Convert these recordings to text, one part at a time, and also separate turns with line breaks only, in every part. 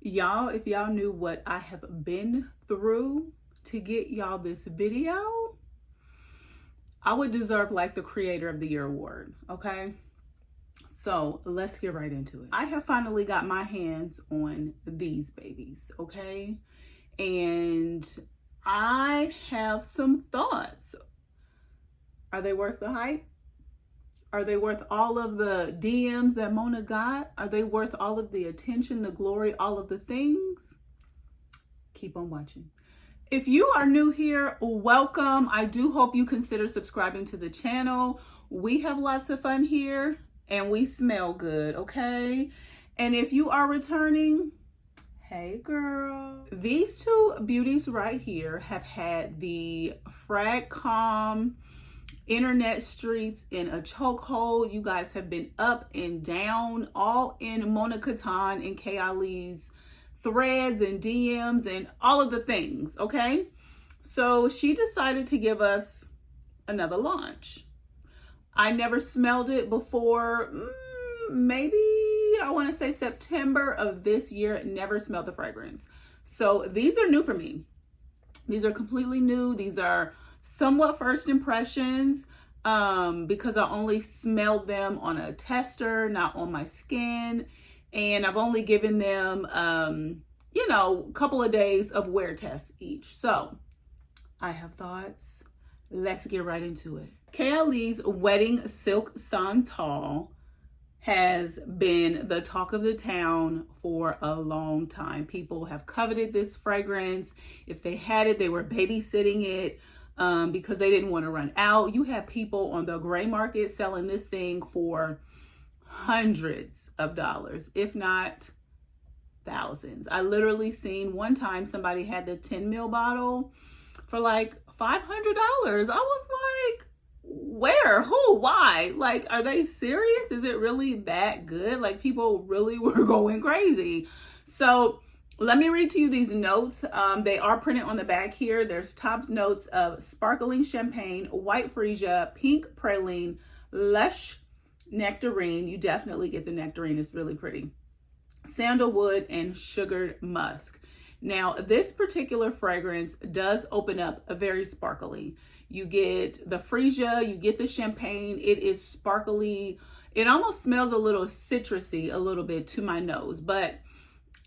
Y'all, if y'all knew what I have been through to get y'all this video, I would deserve like the Creator of the Year award, okay? So let's get right into it. I have finally got my hands on these babies, okay? And I have some thoughts. Are they worth the hype? Are they worth all of the DMs that Mona got? Are they worth all of the attention, the glory, all of the things? Keep on watching. If you are new here, welcome. I do hope you consider subscribing to the channel. We have lots of fun here and we smell good, okay? And if you are returning, hey girl. These two beauties right here have had the frag calm internet streets in a chokehold. You guys have been up and down, all in Mona Katan and Kayali's threads and DMs and all of the things, okay? So she decided to give us another launch. I never smelled it before, maybe I want to say September of this year. Never smelled the fragrance. So these are new for me. These are completely new. These are somewhat first impressions because I only smelled them on a tester, not on my skin. And I've only given them, a couple of days of wear tests each. So I have thoughts. Let's get right into it. Kayali's Wedding Silk Santal has been the talk of the town for a long time. People have coveted this fragrance. If they had it, they were babysitting it. Because they didn't want to run out. You have people on the gray market selling this thing for hundreds of dollars, if not thousands. I literally seen one time somebody had the 10 ml bottle for like $500. I was like, where, who, why? Like, are they serious? Is it really that good? Like, people really were going crazy. So let me read to you these notes. They are printed on the back here. There's top notes of sparkling champagne, white freesia, pink praline, lush nectarine. You definitely get the nectarine. It's really pretty. Sandalwood and sugared musk. Now, this particular fragrance does open up a very sparkly. You get the freesia, you get the champagne. It is sparkly. It almost smells a little citrusy a little bit to my nose, but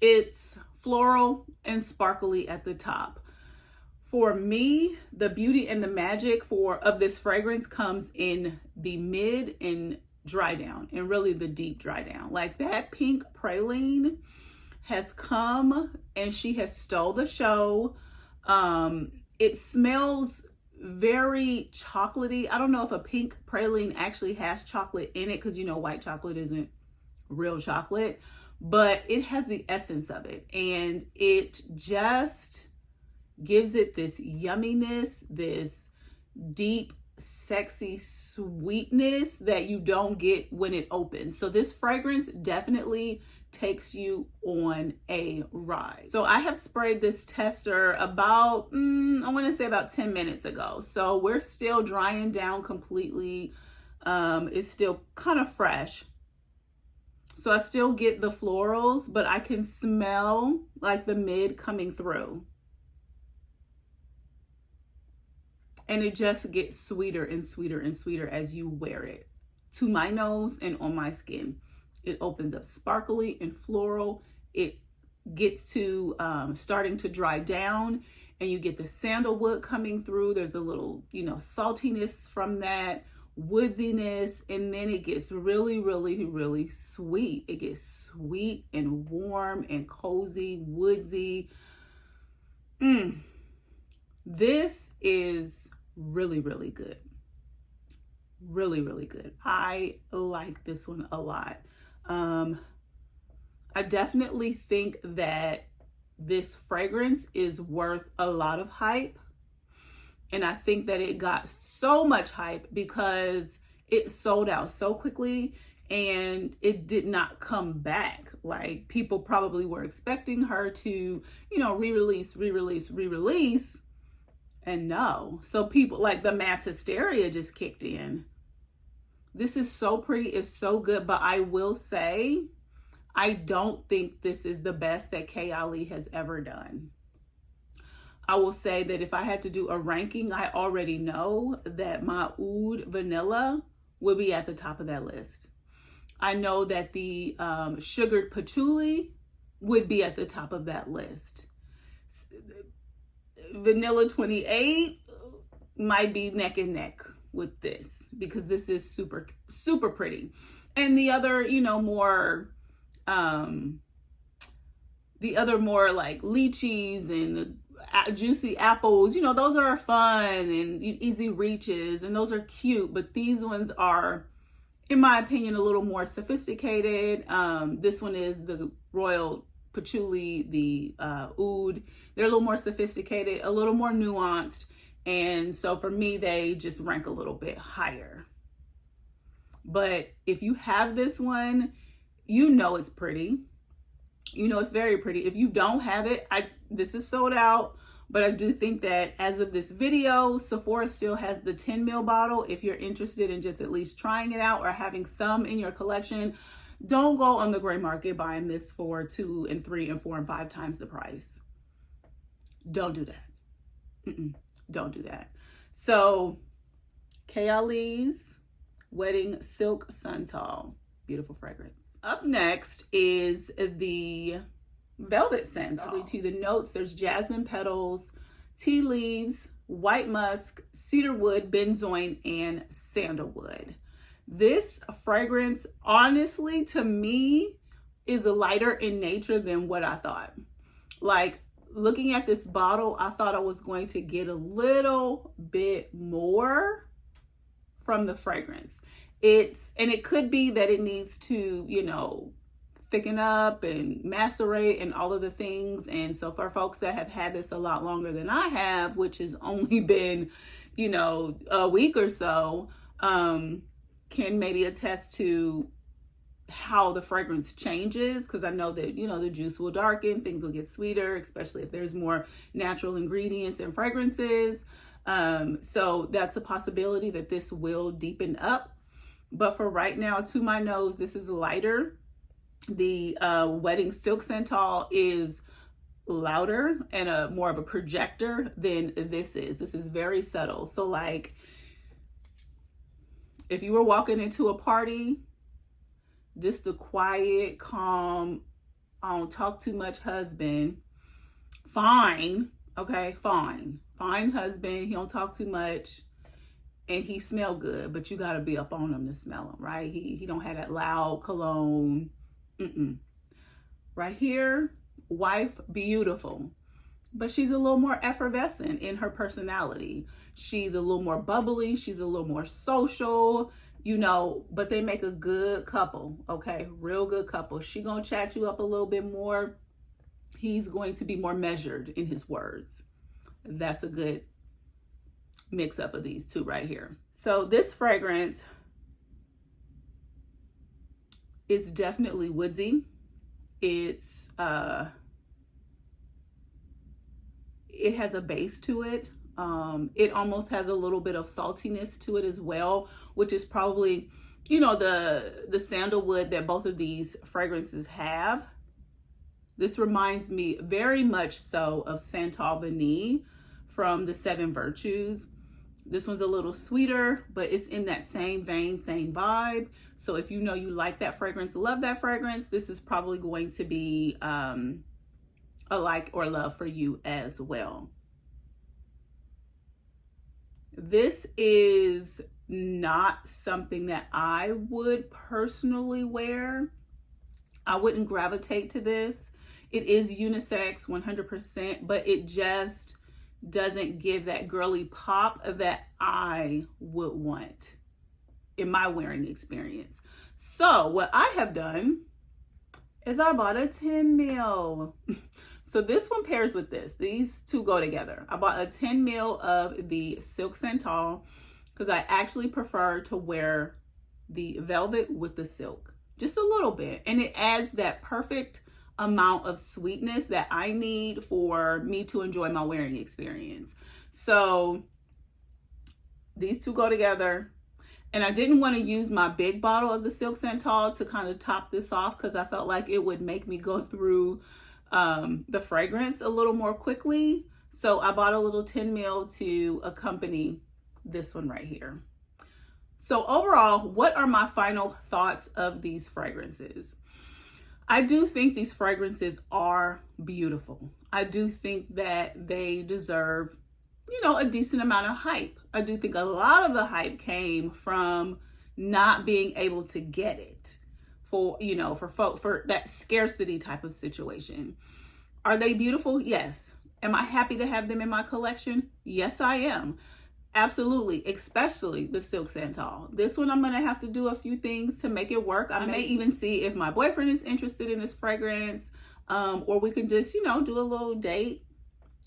it's floral and sparkly at the top. For me, the beauty and the magic of this fragrance comes in the mid and dry down, and really the deep dry down. Like that pink praline has come and she has stole the show. It smells very chocolatey. I don't know if a pink praline actually has chocolate in it, because white chocolate isn't real chocolate, but it has the essence of it, and it just gives it this yumminess, this deep, sexy sweetness that you don't get when it opens. So this fragrance definitely takes you on a ride. So I have sprayed this tester about, I want to say about 10 minutes ago. So we're still drying down completely. It's still kind of fresh. So I still get the florals, but I can smell like the mid coming through. And it just gets sweeter and sweeter and sweeter as you wear it to my nose and on my skin. It opens up sparkly and floral. It gets to starting to dry down, and you get the sandalwood coming through. There's a little, saltiness from that, woodiness, and then it gets really, really, really sweet. It gets sweet and warm and cozy, woodsy. This is really, really good. Really, really good. I like this one a lot. I definitely think that this fragrance is worth a lot of hype. And I think that it got so much hype because it sold out so quickly and it did not come back. Like, people probably were expecting her to, re-release. And no. So people, like, the mass hysteria just kicked in. This is so pretty. It's so good. But I will say, I don't think this is the best that Kayali has ever done. I will say that if I had to do a ranking, I already know that my Oud Vanilla will be at the top of that list. I know that the sugared patchouli would be at the top of that list. Vanilla 28 might be neck and neck with this because this is super, super pretty. And the other, more like lychees and the juicy apples, those are fun and easy reaches, and those are cute, but these ones are, in my opinion, a little more sophisticated. This one is the royal patchouli, the oud. They're a little more sophisticated, a little more nuanced, and so for me, they just rank a little bit higher. But if you have this one, it's pretty. It's very pretty. If you don't have it, this is sold out, but I do think that as of this video, Sephora still has the 10 ml bottle. If you're interested in just at least trying it out or having some in your collection, don't go on the gray market buying this for 2 and 3 and 4 and 5 times the price. Don't do that. Don't do that. So Kayali's Wedding Silk Santal, beautiful fragrance. Up next is the Velvet Santal. To the notes, there's jasmine petals, tea leaves, white musk, cedarwood, benzoin, and sandalwood. This fragrance, honestly, to me, is lighter in nature than what I thought. Like, looking at this bottle, I thought I was going to get a little bit more from the fragrance. And it could be that it needs to, thicken up and macerate and all of the things. And so for folks that have had this a lot longer than I have, which has only been, a week or so, can maybe attest to how the fragrance changes. Because I know that, the juice will darken, things will get sweeter, especially if there's more natural ingredients and fragrances. So that's a possibility that this will deepen up. But for right now, to my nose, this is lighter. The Wedding Silk Santal is louder and more of a projector than this is. This is very subtle. So like, if you were walking into a party, just a quiet, calm, I don't talk too much husband, fine, okay, fine husband, he don't talk too much, and he smell good, but you got to be up on him to smell him, right? He don't have that loud cologne. Right here, wife, beautiful, but she's a little more effervescent in her personality. She's a little more bubbly. She's a little more social, but they make a good couple, okay? Real good couple. She gonna chat you up a little bit more. He's going to be more measured in his words. That's a good mix up of these two right here. So this fragrance is definitely woodsy. It's it has a base to it. It almost has a little bit of saltiness to it as well, which is probably, the sandalwood that both of these fragrances have. This reminds me very much so of Santal Vanille from the 7 Virtues. This one's a little sweeter, but it's in that same vein, same vibe. So if you like that fragrance, love that fragrance, this is probably going to be a like or love for you as well. This is not something that I would personally wear. I wouldn't gravitate to this. It is unisex 100%, but it just doesn't give that girly pop that I would want in my wearing experience. So what I have done is I bought a 10 ml. So this one pairs with this. These two go together. I bought a 10 ml of the Silk Santal because I actually prefer to wear the velvet with the silk. Just a little bit. And it adds that perfect amount of sweetness that I need for me to enjoy my wearing experience. So these two go together. And I didn't want to use my big bottle of the Silk Santal to kind of top this off because I felt like it would make me go through the fragrance a little more quickly. So I bought a little 10 ml to accompany this one right here. So overall, what are my final thoughts of these fragrances? I do think these fragrances are beautiful. I do think that they deserve, you know, a decent amount of hype. I do think a lot of the hype came from not being able to get it for, you know, for that scarcity type of situation. Are they beautiful? Yes. Am I happy to have them in my collection? Yes, I am. Absolutely, especially the Silk Santal. This one I'm going to have to do a few things to make it work. I may even see if my boyfriend is interested in this fragrance, or we can just, you know, do a little date.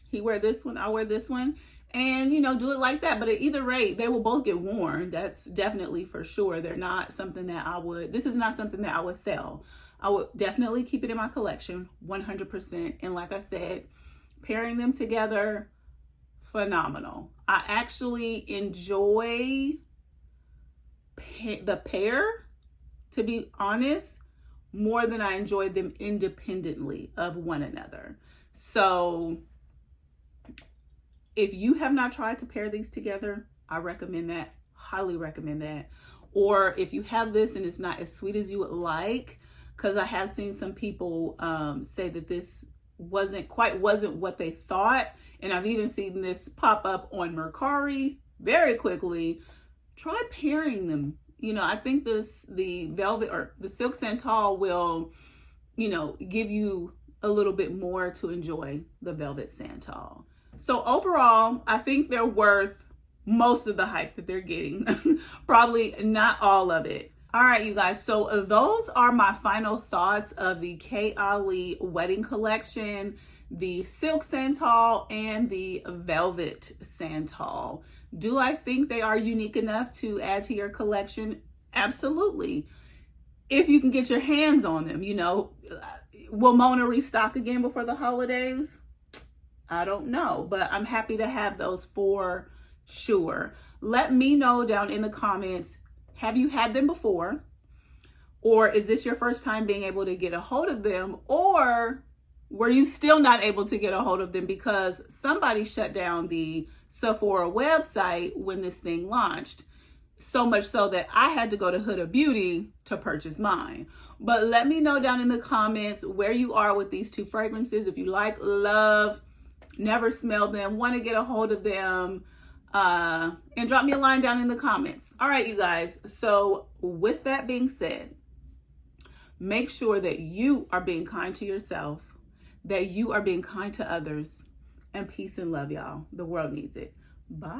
He wear this one, I wear this one, and, you know, do it like that. But at either rate, they will both get worn. That's definitely for sure. They're not something that this is not something that I would sell. I would definitely keep it in my collection, 100%. And like I said, pairing them together, phenomenal. I actually enjoy the pair, to be honest, more than I enjoy them independently of one another. So if you have not tried to pair these together, I recommend that, highly recommend that. Or if you have this and it's not as sweet as you would like, because I have seen some people say that this wasn't what they thought. And I've even seen this pop up on Mercari very quickly. Try pairing them. You know, I think the Velvet or the Silk Santal will, you know, give you a little bit more to enjoy the Velvet Santal. So overall, I think they're worth most of the hype that they're getting. Probably not all of it. All right, you guys. So those are my final thoughts of the Kayali wedding collection, the Silk Santal and the Velvet Santal. Do I think they are unique enough to add to your collection? Absolutely. If you can get your hands on them, you know. Will Mona restock again before the holidays? I don't know, but I'm happy to have those for sure. Let me know down in the comments, have you had them before? Or is this your first time being able to get a hold of them? Or were you still not able to get a hold of them because somebody shut down the Sephora website when this thing launched? So much so that I had to go to Huda Beauty to purchase mine. But let me know down in the comments where you are with these two fragrances. If you like, love, never smelled them, want to get a hold of them, and drop me a line down in the comments. All right, you guys. So with that being said, make sure that you are being kind to yourself, that you are being kind to others, and peace and love, y'all. The world needs it. Bye.